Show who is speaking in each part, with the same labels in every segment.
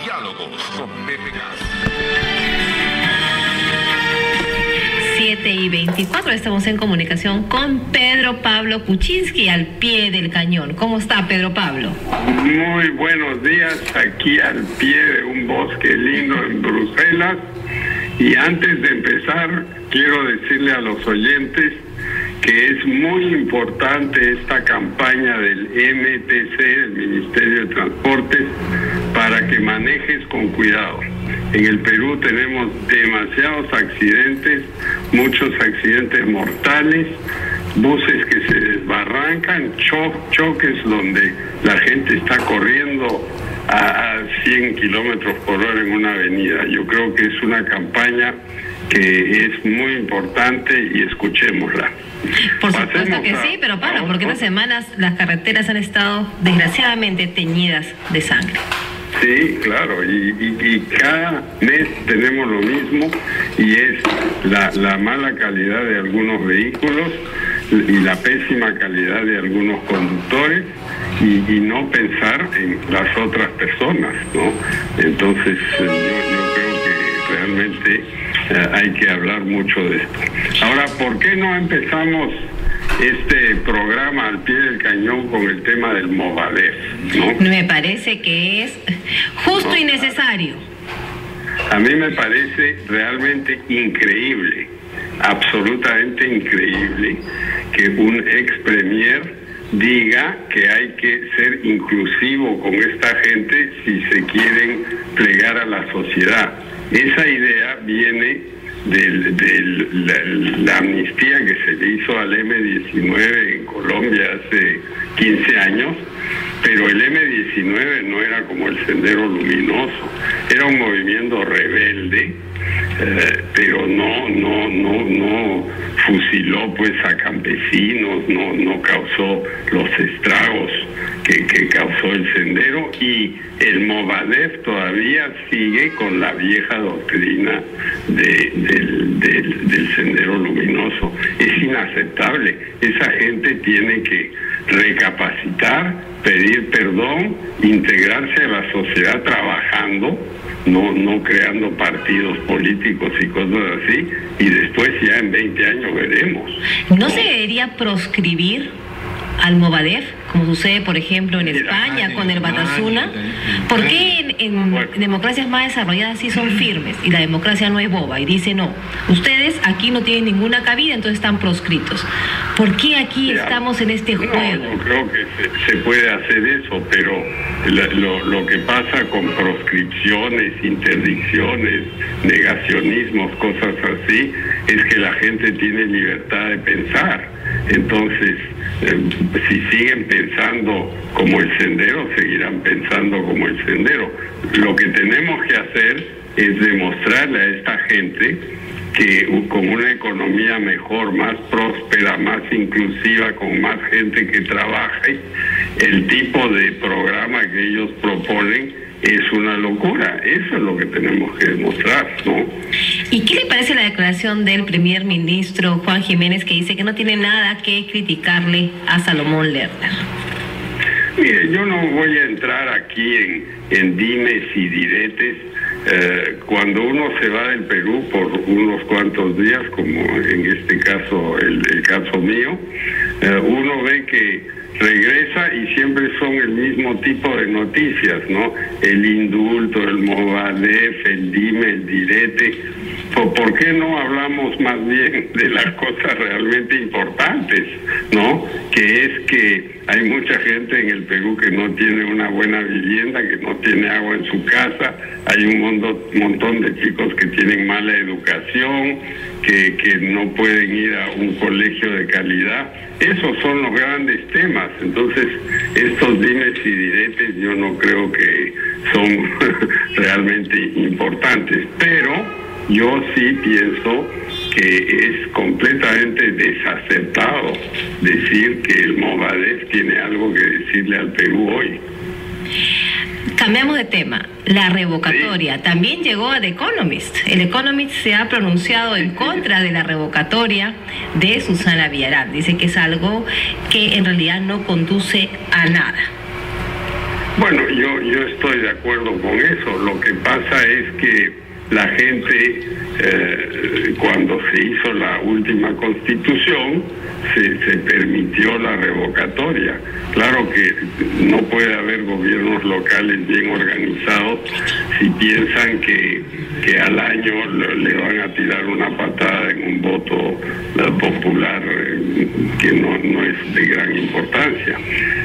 Speaker 1: Diálogos con Pepe Gas.
Speaker 2: 7:24, estamos en comunicación con Pedro Pablo Kuczynski, al pie del cañón. ¿Cómo está, Pedro Pablo?
Speaker 3: Muy buenos días, aquí al pie de un bosque lindo en Bruselas. Y antes de empezar, quiero decirle a los oyentes que es muy importante esta campaña del MTC, el Ministerio de Transportes, para que manejes con cuidado. En el Perú tenemos demasiados accidentes, muchos accidentes mortales, buses que se desbarrancan, choques donde la gente está corriendo a 100 kilómetros por hora en una avenida. Yo creo que es una campaña que es muy importante y escuchémosla.
Speaker 2: Por supuesto que sí, pero Pablo, porque estas semanas las carreteras han estado desgraciadamente teñidas de sangre.
Speaker 3: Sí, claro, y cada mes tenemos lo mismo, y es la mala calidad de algunos vehículos y la pésima calidad de algunos conductores, y no pensar en las otras personas, ¿no? Entonces yo creo que realmente hay que hablar mucho de esto. Ahora, ¿por qué no empezamos este programa al pie del cañón con el tema del Movadef, ¿no?
Speaker 2: Me parece que es justo y necesario.
Speaker 3: A mí me parece realmente increíble, absolutamente increíble, que un ex premier diga que hay que ser inclusivo con esta gente si se quieren plegar a la sociedad. Esa idea viene de la amnistía que se le hizo al M-19 en Colombia hace 15 años, pero el M-19 no era como el Sendero Luminoso, era un movimiento rebelde, pero no fusiló pues a campesinos, no causó los estragos que causó el Sendero, y el Movadef todavía sigue con la vieja doctrina del Sendero Luminoso. Es inaceptable. Esa gente tiene que recapacitar, pedir perdón, integrarse a la sociedad trabajando, no creando partidos políticos y cosas así, y después ya en 20 años veremos.
Speaker 2: ¿No se debería proscribir al Movadef, como sucede, por ejemplo, en España con el Batasuna? ¿Por qué en democracias más desarrolladas sí son firmes y la democracia no es boba y dice no, ustedes aquí no tienen ninguna cabida, entonces están proscritos? ¿Por qué aquí estamos en este juego?
Speaker 3: No creo que se puede hacer eso, pero lo que pasa con proscripciones, interdicciones, negacionismos, cosas así, es que la gente tiene libertad de pensar. Entonces, si siguen pensando como el Sendero, seguirán pensando como el Sendero. Lo que tenemos que hacer es demostrarle a esta gente que con una economía mejor, más próspera, más inclusiva, con más gente que trabaje, el tipo de programa que ellos proponen es una locura. Eso es lo que tenemos que demostrar, ¿no?
Speaker 2: ¿Y qué le parece la declaración del primer ministro Juan Jiménez, que dice que no tiene nada que criticarle a Salomón Lerner?
Speaker 3: Mire, yo no voy a entrar aquí en dimes y diretes. Cuando uno se va del Perú por unos cuantos días, como en este caso, el caso mío, uno ve que regresa y siempre son el mismo tipo de noticias, ¿no? El indulto, el Movadef, el dime, el direte. ¿Por qué no hablamos más bien de las cosas realmente importantes, ¿no? Que es que hay mucha gente en el Perú que no tiene una buena vivienda, que no tiene agua en su casa, hay un montón de chicos que tienen mala educación, que no pueden ir a un colegio de calidad. Esos son los grandes temas. Entonces, estos dimes y diretes yo no creo que son realmente importantes, pero yo sí pienso que es completamente desacertado decir que el Movadef tiene algo que decirle al Perú hoy.
Speaker 2: Cambiamos de tema. La revocatoria también llegó a The Economist. El Economist se ha pronunciado en contra de la revocatoria de Susana Villarán. Dice que es algo que en realidad no conduce a nada.
Speaker 3: Bueno, yo estoy de acuerdo con eso. Lo que pasa es que la gente, cuando se hizo la última constitución, se permitió la revocatoria. Claro que no puede haber gobiernos locales bien organizados si piensan que al año le van a tirar una patada en un voto popular que no es de gran importancia.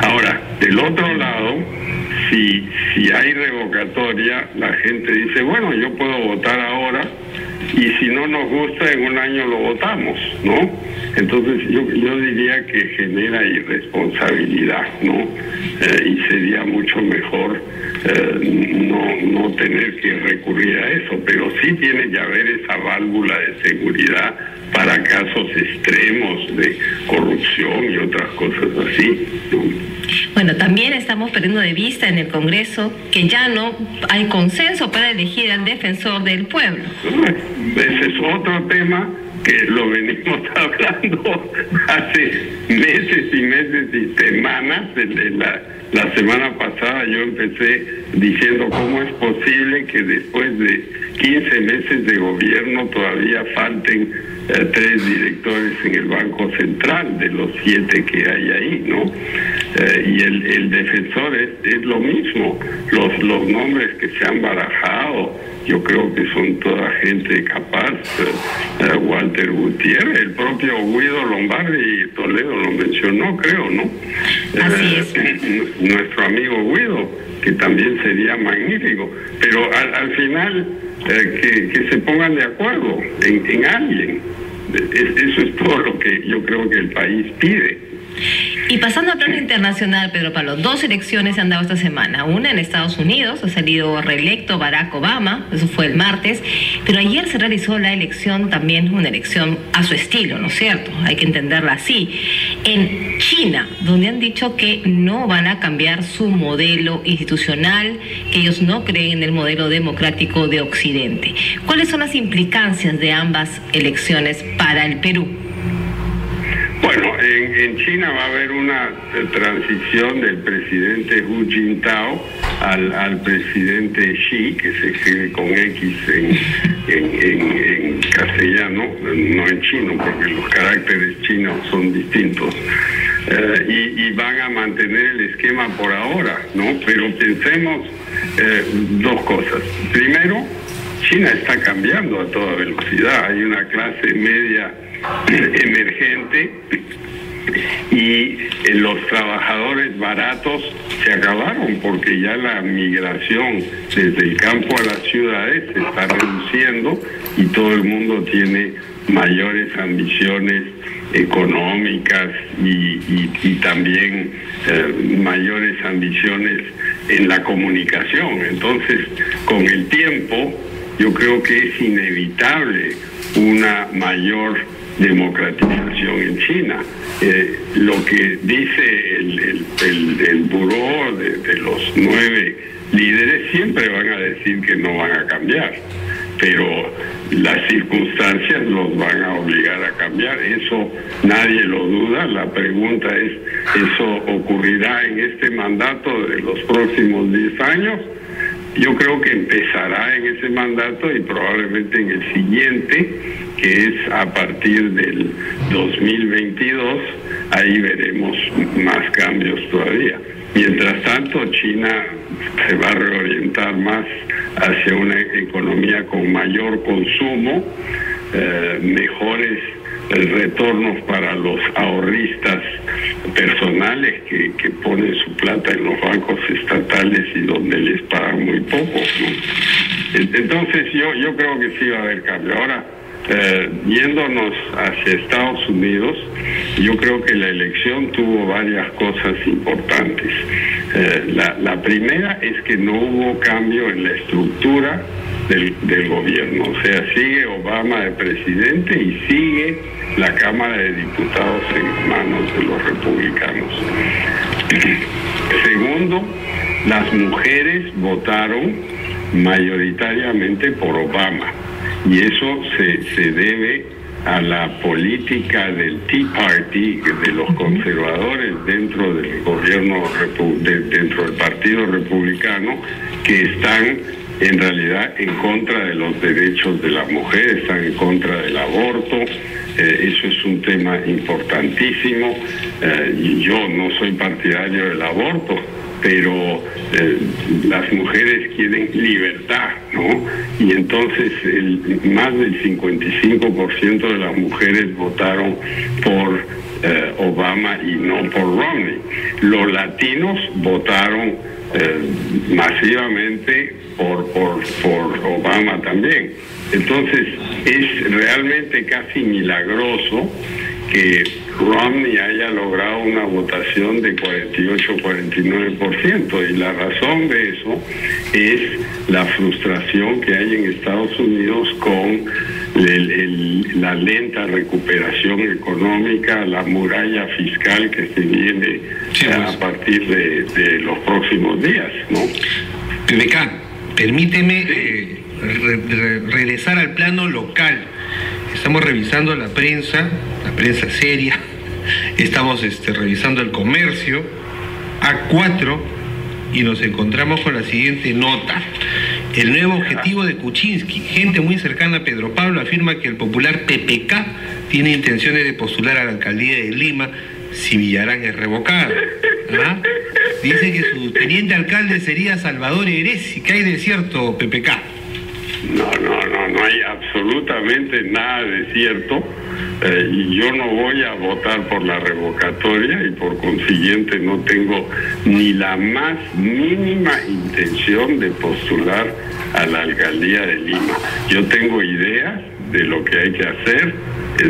Speaker 3: Ahora, del otro lado, si hay revocatoria, la gente dice, bueno, yo puedo votar ahora y si no nos gusta, en un año lo votamos, ¿no? Entonces yo diría que genera irresponsabilidad, ¿no? Y sería mucho mejor no tener que recurrir a eso, pero sí tiene que haber esa válvula de seguridad para casos extremos de corrupción y otras cosas así, ¿no?
Speaker 2: Bueno, también estamos perdiendo de vista en el Congreso que ya no hay consenso para elegir al defensor del pueblo.
Speaker 3: Ese es otro tema que lo venimos hablando hace meses y meses y semanas. La semana pasada yo empecé diciendo cómo es posible que después de 15 meses de gobierno todavía falten 3 directores en el Banco Central de los 7 que hay ahí, ¿no? Y el defensor es lo mismo. Los nombres que se han barajado, yo creo que son toda gente capaz. Walter Gutiérrez, el propio Guido Lombardi y Toledo lo mencionó, creo, ¿no?
Speaker 2: Así es.
Speaker 3: Nuestro amigo Guido, que también sería magnífico, pero al final que se pongan de acuerdo en alguien. Eso es todo lo que yo creo que el país pide.
Speaker 2: Y pasando al plano internacional, Pedro Pablo, 2 elecciones se han dado esta semana. Una en Estados Unidos, ha salido reelecto Barack Obama, eso fue el martes, pero ayer se realizó la elección, también una elección a su estilo, ¿no es cierto? Hay que entenderla así. En China, donde han dicho que no van a cambiar su modelo institucional, que ellos no creen en el modelo democrático de Occidente. ¿Cuáles son las implicancias de ambas elecciones para el Perú?
Speaker 3: Bueno, en China va a haber una transición del presidente Hu Jintao al presidente Xi, que se escribe con X en castellano, no en chino, porque los caracteres chinos son distintos. Y van a mantener el esquema por ahora, ¿no? Pero pensemos 2 cosas. Primero, China está cambiando a toda velocidad. Hay una clase media emergente y los trabajadores baratos se acabaron porque ya la migración desde el campo a las ciudades se está reduciendo y todo el mundo tiene mayores ambiciones económicas y también mayores ambiciones en la comunicación. Entonces, con el tiempo, yo creo que es inevitable una mayor democratización en China. Lo que dice el buró de los 9 líderes siempre van a decir que no van a cambiar, pero las circunstancias los van a obligar a cambiar. Eso nadie lo duda. La pregunta es, ¿eso ocurrirá en este mandato de los próximos 10 años? Yo creo que empezará en ese mandato y probablemente en el siguiente, que es a partir del 2022, ahí veremos más cambios todavía. Mientras tanto, China se va a reorientar más hacia una economía con mayor consumo, mejores retornos para los ahorristas personales que ponen su plata en los bancos estatales y donde les pagan muy poco, ¿no? Entonces yo creo que sí va a haber cambio. Ahora, yéndonos hacia Estados Unidos, yo creo que la elección tuvo varias cosas importantes. La primera es que no hubo cambio en la estructura del gobierno, o sea, sigue Obama de presidente y sigue la Cámara de Diputados en manos de los republicanos. Segundo, las mujeres votaron mayoritariamente por Obama y eso se debe a la política del Tea Party, de los conservadores dentro del gobierno, dentro del Partido Republicano, que están en realidad en contra de los derechos de las mujeres, están en contra del aborto. Eso es un tema importantísimo. Yo no soy partidario del aborto, pero las mujeres quieren libertad, ¿no? Y entonces más del 55% de las mujeres votaron por Obama y no por Romney. Los latinos votaron masivamente por Obama también. Entonces es realmente casi milagroso que Romney haya logrado una votación de 48-49%, y la razón de eso es la frustración que hay en Estados Unidos con la lenta recuperación económica, la muralla fiscal que se viene a partir de los próximos días, ¿no?
Speaker 4: PPK, permíteme regresar al plano local. Estamos revisando la prensa seria, estamos revisando el comercio, A4, y nos encontramos con la siguiente nota. El nuevo objetivo de Kuczynski, gente muy cercana a Pedro Pablo, afirma que el popular PPK tiene intenciones de postular a la alcaldía de Lima si Villarán es revocado. ¿Ah? Dice que su teniente alcalde sería Salvador Heresi. ¿Qué hay de cierto, PPK?
Speaker 3: No hay absolutamente nada de cierto. Y yo no voy a votar por la revocatoria, y por consiguiente no tengo ni la más mínima intención de postular a la alcaldía de Lima. Yo tengo ideas de lo que hay que hacer,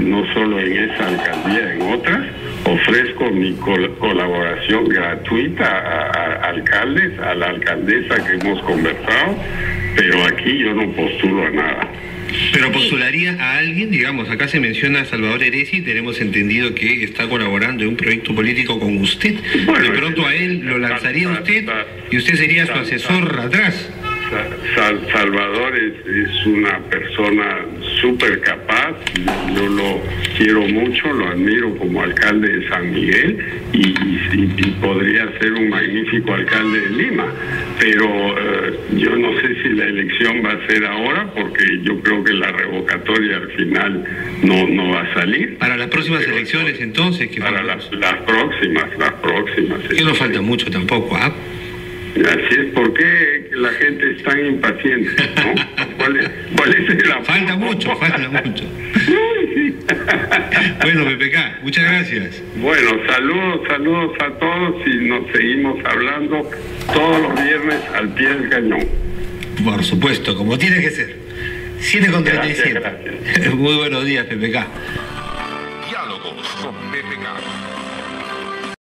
Speaker 3: no solo en esa alcaldía, en otras. Ofrezco mi colaboración gratuita a alcaldes, a la alcaldesa que hemos conversado, pero aquí yo no postulo a nada.
Speaker 4: ¿Pero postularía a alguien? Digamos, acá se menciona a Salvador Heresi, tenemos entendido que está colaborando en un proyecto político con usted. Bueno, de pronto a él lo lanzaría usted y usted sería su asesor atrás.
Speaker 3: Salvador es una persona súper capaz, yo lo quiero mucho, lo admiro como alcalde de San Miguel y podría ser un magnífico alcalde de Lima, pero yo no sé si la elección va a ser ahora, porque yo creo que la revocatoria al final no va a salir.
Speaker 4: Para las próximas elecciones entonces, que
Speaker 3: para las próximas.
Speaker 4: Que no falta mucho tampoco, ¿ah?
Speaker 3: Así es. ¿Por qué la gente es tan impaciente, ¿no? ¿Cuál es el apoyo?
Speaker 4: Falta mucho.
Speaker 3: Sí.
Speaker 4: Bueno, PPK, muchas gracias.
Speaker 3: Bueno, saludos a todos, y nos seguimos hablando todos los viernes al pie del cañón.
Speaker 4: Por supuesto, como tiene que ser. 7:37.
Speaker 3: Gracias.
Speaker 4: Muy buenos días, PPK.
Speaker 1: Diálogos con PPK.